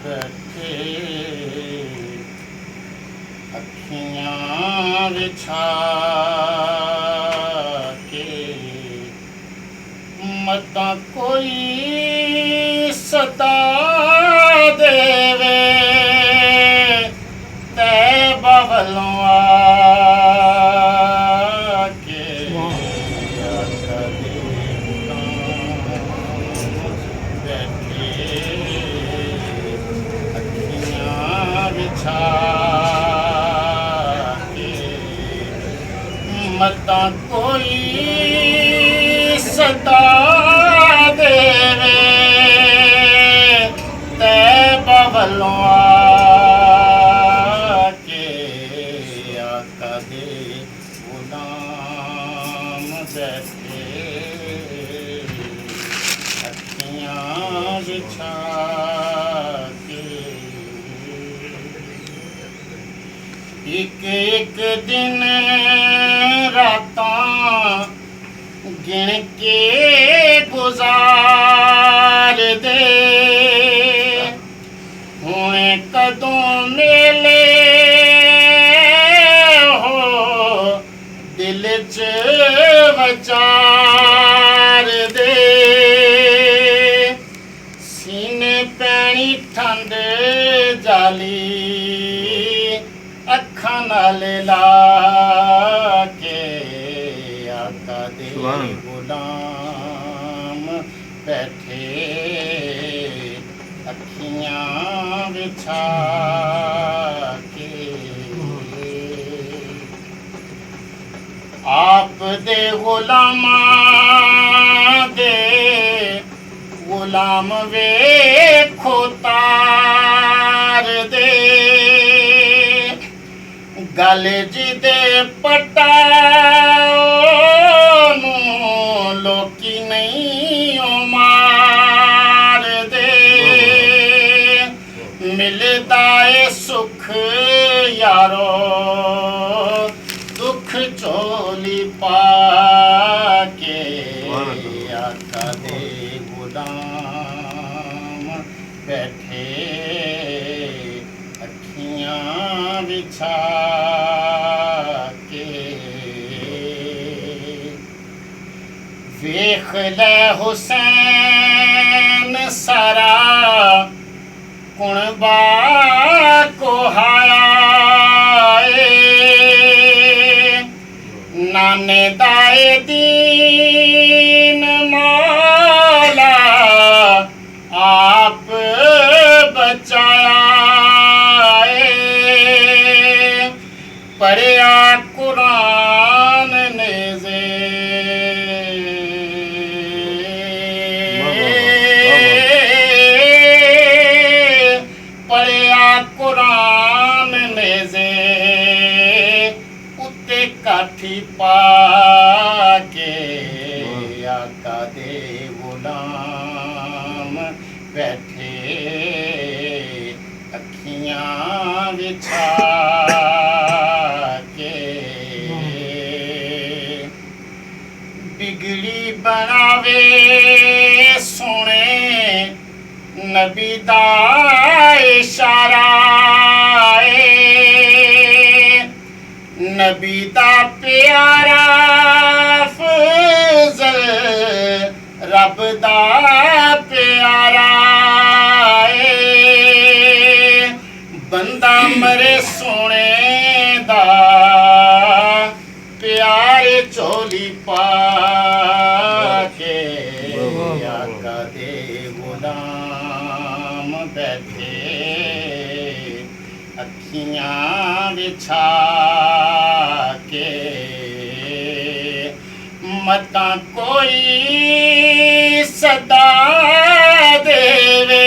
बैठे अखियां बिछा के मता कोई सता देवे तै बवलों आके आका दे बैठे अखियां बिछा के मता कोई सता देवे तै बवलों आके आका दे गुलाम बैठे अखियां बिछा के एक एक दिन रातां गिन के गुजार दे हुणे कदों मेले हो दिल च वचार दे सीने पैनी ठंड जाली अखां नाल ला के आका दे गुलाम बैठे अखियां बिछा के आप दे गुलामां दे गुलाम वेखो तार दे गल जिदे पटा लोकी नहीं मार दे मिलदा है सुख यारो दुख चोली पाके आका दे गुलाम बैठे अखियां बिछा के वेख ले हुसैन सारा कुणबा को हाए नाने दाए दीन मौला आप बचाया पढ़िया कुरान नेज़े पढ़िया कुरान नेज़े उत्ते काठी पाके आका दे गुलाम बैठे अखियां बिछा बिगड़ी बनावे सोने नबी दा इशारा नबी दा प्यारा फजल रब दा प्यारा बंदा मरे सोने दा प्यार चोली पाके आका दे गुलाम बैठे अखियां बिछा के मता कोई सदा देवे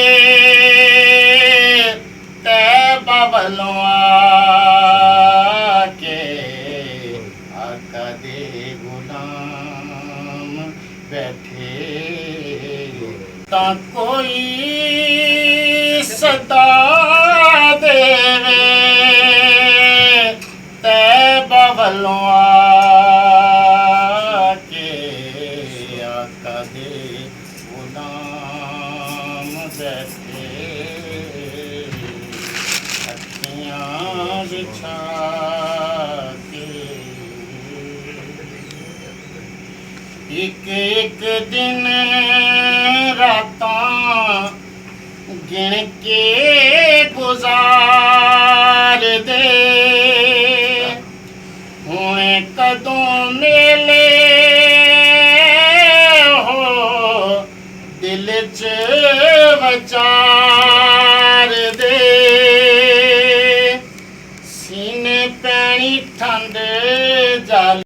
तै बवलों आके आका दे गुलाम बैठे ता कोई सदा देवे तै बवलों आके आका दे गुलाम बैठे ਵਿਛਾ ਕੇ ਇੱਕ ਦਿਨ ਰਾਤਾਂ ਗਿਣ ਕੇ ਗੁਜ਼ਾਰ ਦੇ ਹੁਣ ਕਦੋਂ ਮੇਲੇ ਹੋ ਦਿਲ ਚ ਵਿਚਾਰ ਦੇ ਸੀਨੇ ਪੈਣੀ ਠੰਡ ਜਲ